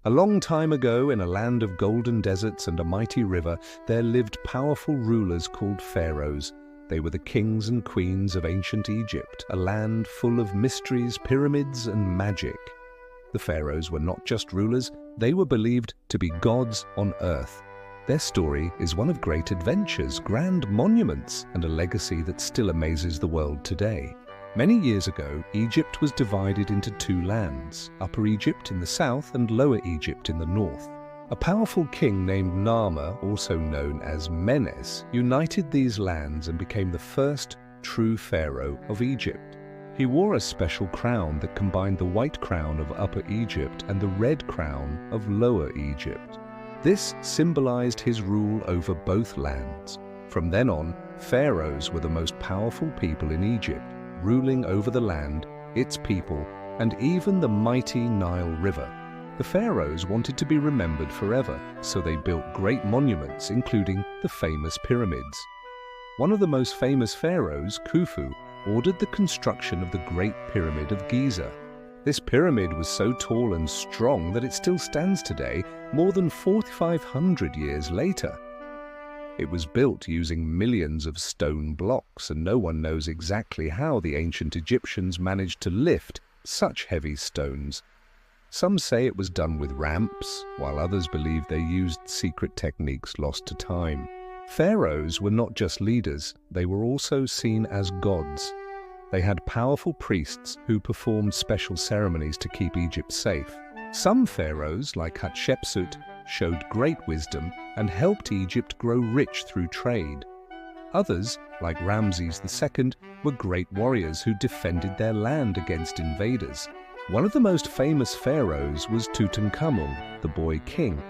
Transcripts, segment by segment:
A long time ago, in a land of golden deserts and a mighty river, there lived powerful rulers called pharaohs. They were the kings and queens of ancient Egypt, a land full of mysteries, pyramids, and magic. The pharaohs were not just rulers, they were believed to be gods on earth. Their story is one of great adventures, grand monuments, and a legacy that still amazes the world today. Many years ago, Egypt was divided into two lands, Upper Egypt in the south and Lower Egypt in the north. A powerful king named Narmer, also known as Menes, united these lands and became the first true pharaoh of Egypt. He wore a special crown that combined the white crown of Upper Egypt and the red crown of Lower Egypt. This symbolized his rule over both lands. From then on, pharaohs were the most powerful people in Egypt, ruling over the land, its people, and even the mighty Nile River. The pharaohs wanted to be remembered forever, so they built great monuments, including the famous pyramids. One of the most famous pharaohs, Khufu, ordered the construction of the Great Pyramid of Giza. This pyramid was so tall and strong that it still stands today, more than 4,500 years later. It was built using millions of stone blocks, and no one knows exactly how the ancient Egyptians managed to lift such heavy stones. Some say it was done with ramps, while others believe they used secret techniques lost to time. Pharaohs were not just leaders, they were also seen as gods. They had powerful priests who performed special ceremonies to keep Egypt safe. Some pharaohs, like Hatshepsut, showed great wisdom and helped Egypt grow rich through trade. Others, like Ramses II, were great warriors who defended their land against invaders. One of the most famous pharaohs was Tutankhamun, the boy king.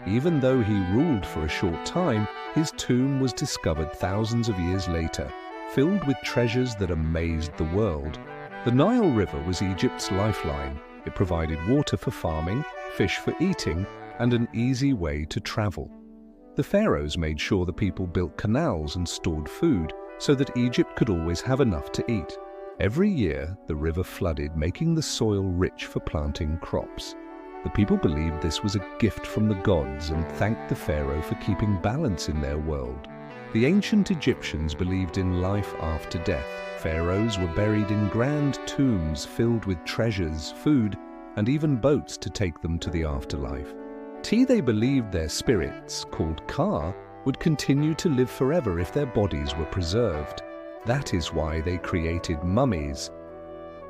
Even though he ruled for a short time, his tomb was discovered thousands of years later, filled with treasures that amazed the world. The Nile River was Egypt's lifeline. It provided water for farming, fish for eating, and an easy way to travel. The pharaohs made sure the people built canals and stored food so that Egypt could always have enough to eat. Every year, the river flooded, making the soil rich for planting crops. The people believed this was a gift from the gods and thanked the pharaoh for keeping balance in their world. The ancient Egyptians believed in life after death. Pharaohs were buried in grand tombs filled with treasures, food, and even boats to take them to the afterlife. They believed their spirits, called Ka, would continue to live forever if their bodies were preserved. That is why they created mummies.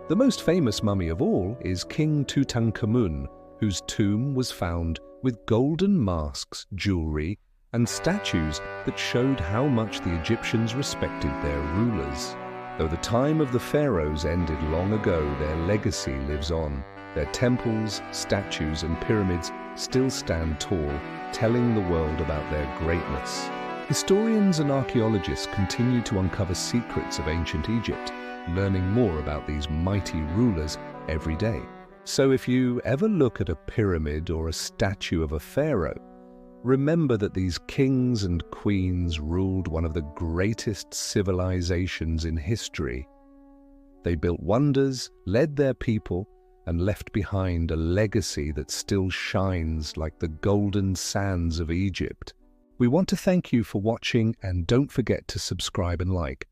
The most famous mummy of all is King Tutankhamun, whose tomb was found with golden masks, jewelry, and statues that showed how much the Egyptians respected their rulers. Though the time of the pharaohs ended long ago, their legacy lives on. Their temples, statues, and pyramids still stand tall, telling the world about their greatness. Historians and archaeologists continue to uncover secrets of ancient Egypt, learning more about these mighty rulers every day. So if you ever look at a pyramid or a statue of a pharaoh, remember that these kings and queens ruled one of the greatest civilizations in history. They built wonders, led their people, and left behind a legacy that still shines like the golden sands of Egypt. We want to thank you for watching, and don't forget to subscribe and like.